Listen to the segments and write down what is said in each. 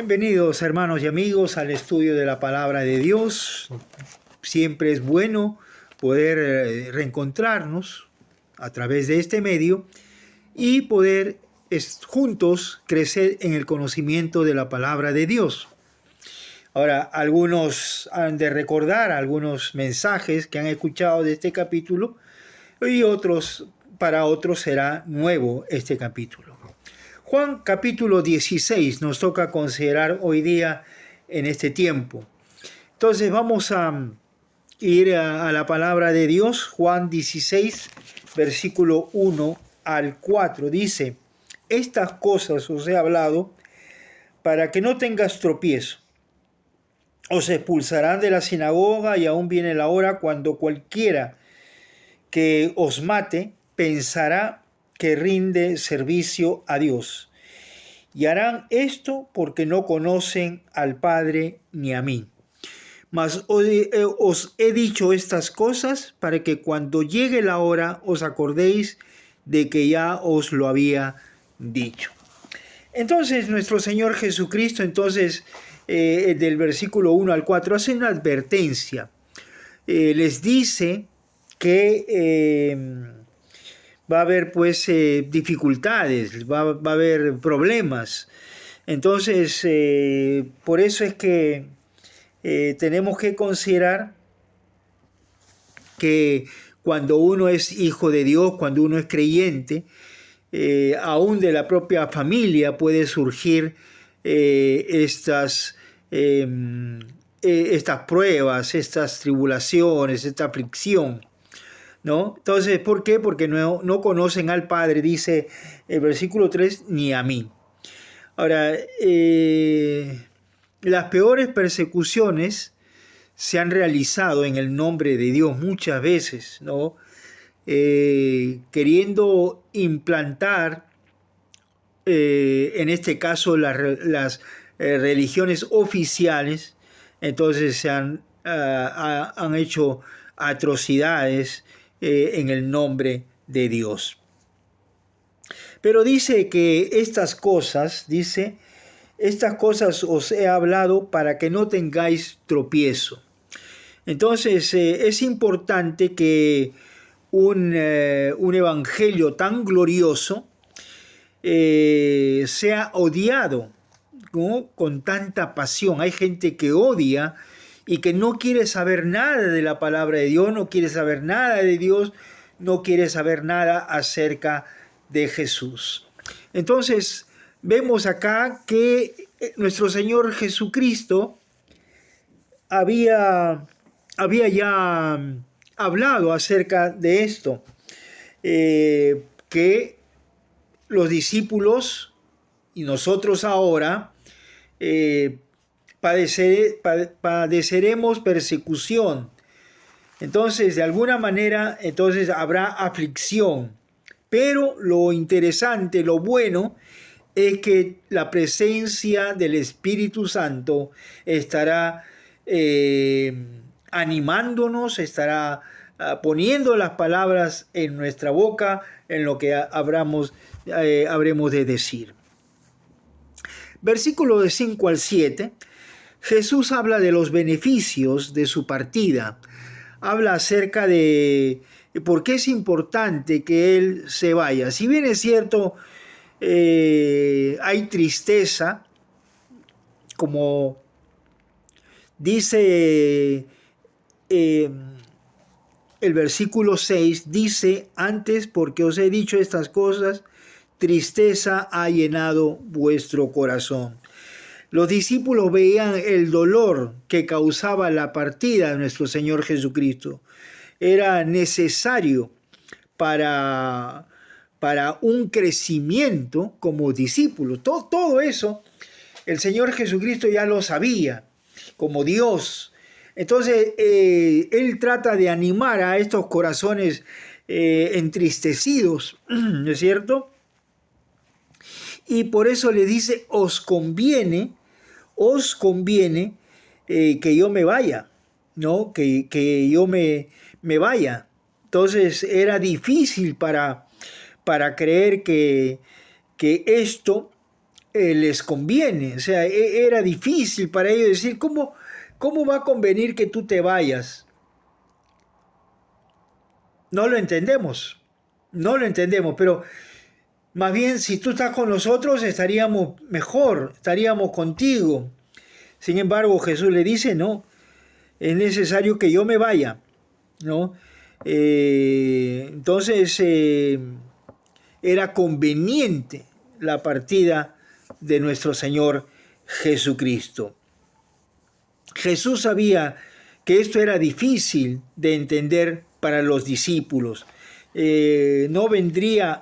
Bienvenidos hermanos y amigos al estudio de la palabra de Dios. Siempre es bueno poder reencontrarnos a través de este medio y poder juntos crecer en el conocimiento de la palabra de Dios. Ahora, algunos han de recordar algunos mensajes que han escuchado de este capítulo y para otros será nuevo este capítulo. Juan capítulo 16 nos toca considerar hoy día en este tiempo. Entonces vamos a ir a la palabra de Dios. Juan 16, versículo 1 al 4. Dice: estas cosas os he hablado para que no tengas tropiezo. Os expulsarán de la sinagoga y aún viene la hora cuando cualquiera que os mate pensará que rinde servicio a Dios. Y harán esto porque no conocen al Padre ni a mí. Mas os he dicho estas cosas para que cuando llegue la hora os acordéis de que ya os lo había dicho. Entonces nuestro Señor Jesucristo, del versículo 1 al 4, hace una advertencia. Les dice que va a haber dificultades, va a haber problemas. Entonces, por eso es que tenemos que considerar que cuando uno es hijo de Dios, cuando uno es creyente, aún de la propia familia puede surgir estas pruebas, estas tribulaciones, esta aflicción, ¿no? Entonces, ¿por qué? Porque no conocen al Padre, dice el versículo 3, ni a mí. Ahora, las peores persecuciones se han realizado en el nombre de Dios muchas veces, ¿no? Queriendo implantar, en este caso, las religiones oficiales. Entonces se han hecho atrocidades en el nombre de Dios. Pero dice que estas cosas os he hablado para que no tengáis tropiezo. Entonces es importante que un evangelio tan glorioso sea odiado, ¿no?, con tanta pasión. Hay gente que odia y que no quiere saber nada de la palabra de Dios, no quiere saber nada de Dios, no quiere saber nada acerca de Jesús. Entonces, vemos acá que nuestro Señor Jesucristo había ya hablado acerca de esto, que los discípulos y nosotros ahora padeceremos persecución. Entonces, de alguna manera, habrá aflicción. Pero lo interesante, lo bueno, es que la presencia del Espíritu Santo estará animándonos, estará poniendo las palabras en nuestra boca, en lo que habremos de decir. Versículo de 5 al 7, Jesús habla de los beneficios de su partida. Habla acerca de por qué es importante que Él se vaya. Si bien es cierto, hay tristeza, como dice el versículo 6, dice: antes, porque os he dicho estas cosas, tristeza ha llenado vuestro corazón. Los discípulos veían el dolor que causaba la partida de nuestro Señor Jesucristo. Era necesario para un crecimiento como discípulo. Todo eso el Señor Jesucristo ya lo sabía, como Dios. Entonces, Él trata de animar a estos corazones entristecidos, ¿no es cierto? Y por eso le dice: os conviene que yo me vaya, ¿no? Que yo me vaya. Entonces era difícil para creer que esto les conviene. O sea, era difícil para ellos decir, ¿cómo va a convenir que tú te vayas? No lo entendemos, pero más bien si tú estás con nosotros estaríamos mejor, estaríamos contigo. Sin embargo, Jesús le dice, no, es necesario que yo me vaya, ¿no? Entonces, era conveniente la partida de nuestro Señor Jesucristo. Jesús sabía que esto era difícil de entender para los discípulos. No vendría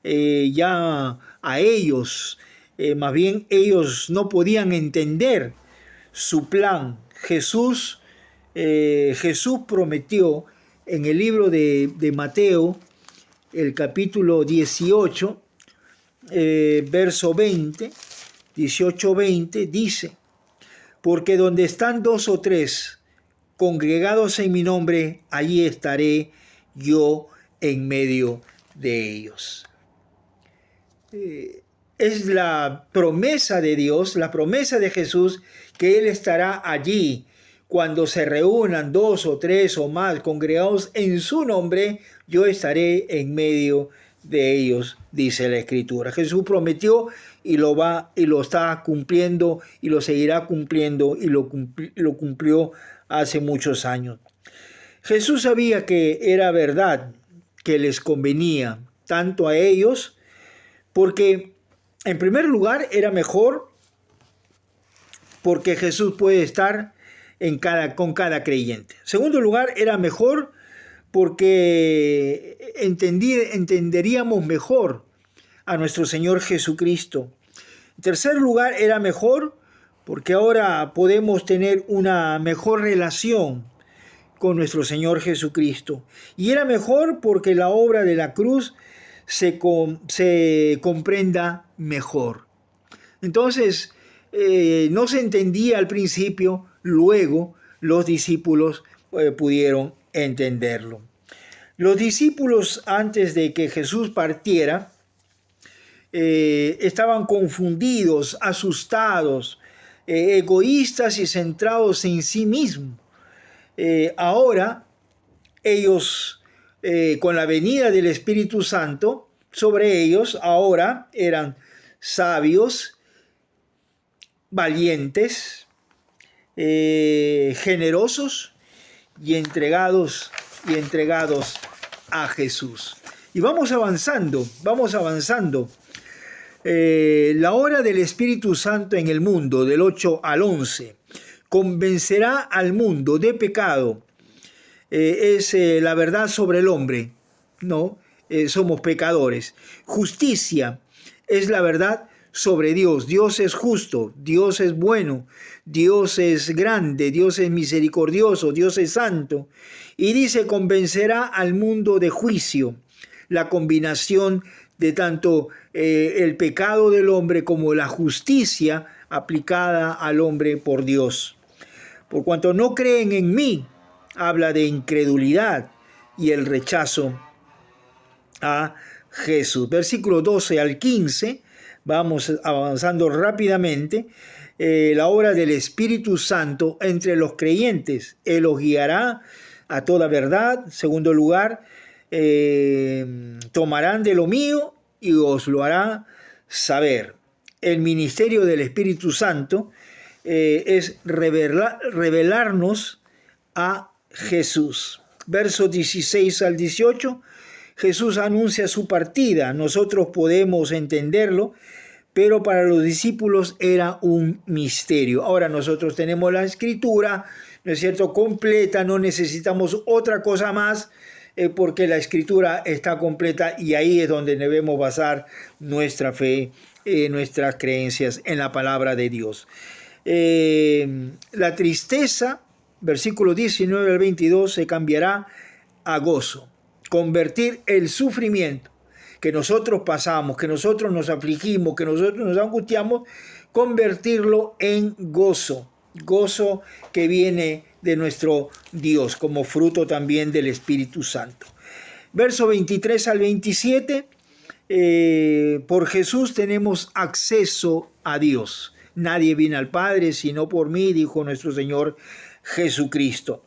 ya a ellos, más bien ellos no podían entender su plan. Jesús prometió en el libro de Mateo, el capítulo 18, verso 20, 18-20, dice: porque donde están 2 o 3 congregados en mi nombre, allí estaré yo en medio de ellos. Es la promesa de Dios, la promesa de Jesús, que Él estará allí cuando se reúnan 2 o 3 o más congregados en su nombre, yo estaré en medio de ellos, dice la Escritura. Jesús prometió y lo está cumpliendo y lo seguirá cumpliendo y lo cumplió hace muchos años. Jesús sabía que era verdad, que les convenía tanto a ellos, porque en primer lugar era mejor porque Jesús puede estar con cada creyente. En segundo lugar, era mejor porque entenderíamos mejor a nuestro Señor Jesucristo. En tercer lugar, era mejor porque ahora podemos tener una mejor relación con nuestro Señor Jesucristo. Y era mejor porque la obra de la cruz se comprenda mejor. Entonces, no se entendía al principio, luego los discípulos pudieron entenderlo. Los discípulos, antes de que Jesús partiera, estaban confundidos, asustados, egoístas y centrados en sí mismos. Ahora, ellos, con la venida del Espíritu Santo sobre ellos, ahora eran sabios, valientes, generosos y entregados a Jesús. Y vamos avanzando. La obra del Espíritu Santo en el mundo, del 8 al 11, convencerá al mundo de pecado. Es la verdad sobre el hombre, ¿no? Somos pecadores. Justicia es la verdad sobre Dios. Dios es justo, Dios es bueno, Dios es grande, Dios es misericordioso, Dios es santo. Y dice, convencerá al mundo de juicio. La combinación de tanto el pecado del hombre como la justicia aplicada al hombre por Dios. Por cuanto no creen en mí, habla de incredulidad y el rechazo a Jesús. Versículo 12 al 15, vamos avanzando rápidamente. La obra del Espíritu Santo entre los creyentes. Él los guiará a toda verdad. Segundo lugar, tomarán de lo mío y os lo hará saber. El ministerio del Espíritu Santo es revelarnos a Jesús. Versos 16 al 18, Jesús anuncia su partida. Nosotros podemos entenderlo, pero para los discípulos era un misterio. Ahora nosotros tenemos la Escritura, ¿no es cierto?, completa, no necesitamos otra cosa más, porque la Escritura está completa y ahí es donde debemos basar nuestra fe, nuestras creencias en la palabra de Dios. La tristeza, versículo 19 al 22, se cambiará a gozo. Convertir el sufrimiento que nosotros pasamos, que nosotros nos afligimos, que nosotros nos angustiamos, convertirlo en gozo. Gozo que viene de nuestro Dios, como fruto también del Espíritu Santo. Verso 23 al 27, por Jesús tenemos acceso a Dios. Nadie viene al Padre sino por mí, dijo nuestro Señor Jesucristo.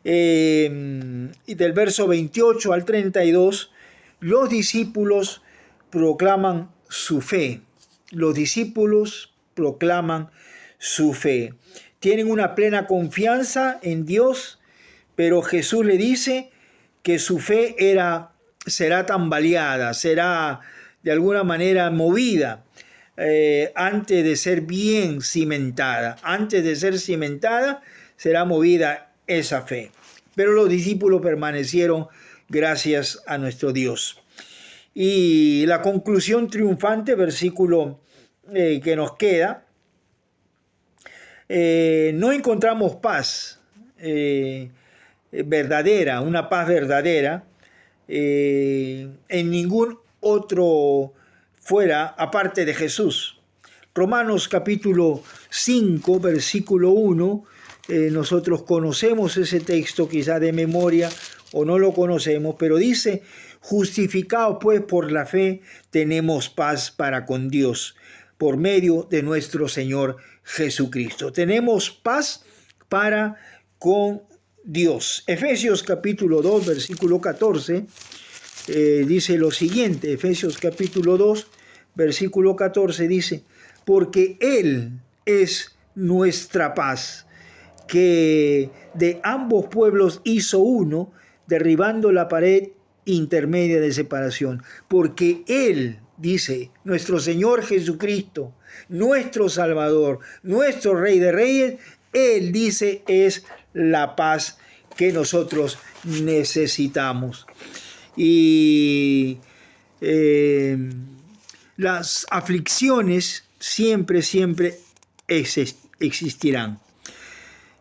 Y del verso 28 al 32, los discípulos proclaman su fe. Los discípulos proclaman su fe. Tienen una plena confianza en Dios, pero Jesús le dice que su fe será tambaleada, será de alguna manera movida antes de ser bien cimentada. Antes de ser cimentada, será movida esa fe. Pero los discípulos permanecieron gracias a nuestro Dios. Y la conclusión triunfante, versículo que nos queda, no encontramos paz verdadera, una paz verdadera en ningún otro fuera aparte de Jesús. Romanos capítulo 5, versículo 1, nosotros conocemos ese texto quizá de memoria o no lo conocemos, pero dice: justificados pues por la fe, tenemos paz para con Dios, por medio de nuestro Señor Jesucristo. Tenemos paz para con Dios. Efesios capítulo 2, versículo 14, dice lo siguiente. Efesios capítulo 2, versículo 14 dice: porque Él es nuestra paz, que de ambos pueblos hizo uno, derribando la pared intermedia de separación. Porque Él, dice nuestro Señor Jesucristo, nuestro Salvador, nuestro Rey de Reyes, Él dice es la paz que nosotros necesitamos. Y las aflicciones siempre existirán.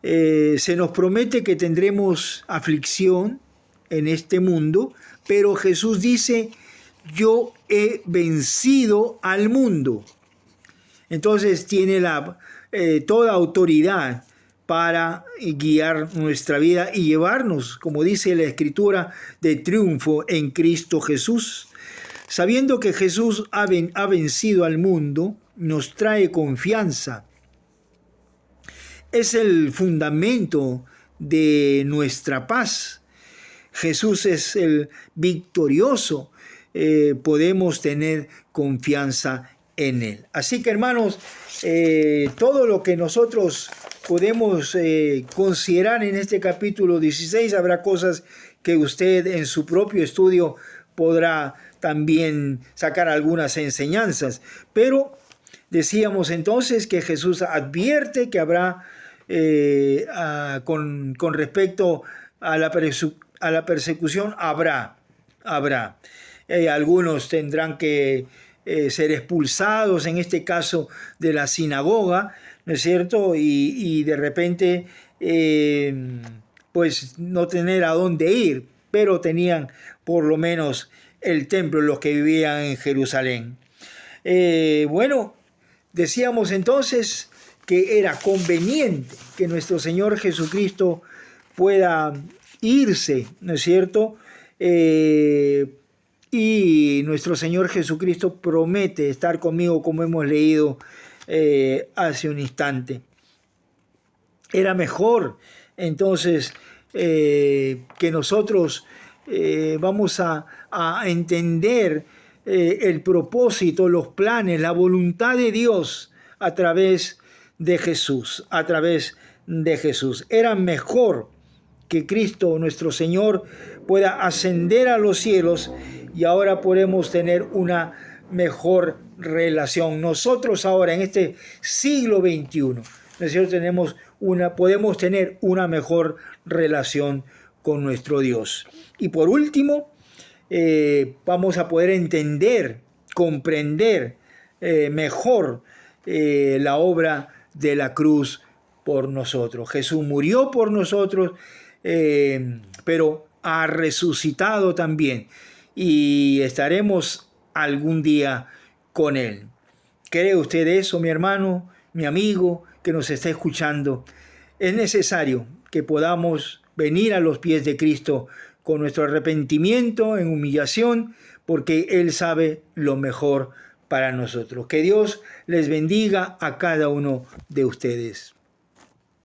Se nos promete que tendremos aflicción en este mundo, pero Jesús dice: yo he vencido al mundo. Entonces tiene toda autoridad para guiar nuestra vida y llevarnos, como dice la Escritura, de triunfo en Cristo Jesús. Sabiendo que Jesús ha vencido al mundo, nos trae confianza. Es el fundamento de nuestra paz. Jesús es el victorioso. Podemos tener confianza en Él. Así que, hermanos, todo lo que nosotros podemos considerar en este capítulo 16, habrá cosas que usted en su propio estudio podrá también sacar algunas enseñanzas. Pero decíamos entonces que Jesús advierte que habrá, con respecto a la persecución, habrá. Algunos tendrán que ser expulsados, en este caso de la sinagoga, ¿no es cierto? Y de repente, pues no tener a dónde ir, pero tenían por lo menos el templo, los que vivían en Jerusalén. Bueno, decíamos entonces que era conveniente que nuestro Señor Jesucristo pueda irse, ¿no es cierto? Y nuestro Señor Jesucristo promete estar conmigo, como hemos leído hace un instante. Era mejor entonces que nosotros vamos a entender el propósito, los planes, la voluntad de Dios a través de Jesús, Era mejor que Cristo, nuestro Señor, pueda ascender a los cielos y ahora podemos tener una mejor relación. Nosotros ahora en este siglo XXI, ¿no es cierto? Podemos tener una mejor relación con nuestro Dios. Y por último, vamos a poder entender, comprender mejor la obra de la cruz por nosotros. Jesús murió por nosotros, pero ha resucitado también y estaremos algún día con Él. ¿Cree usted eso, mi hermano, mi amigo que nos está escuchando? Es necesario que podamos venir a los pies de Cristo con nuestro arrepentimiento, en humillación, porque Él sabe lo mejor para nosotros. Que Dios les bendiga a cada uno de ustedes.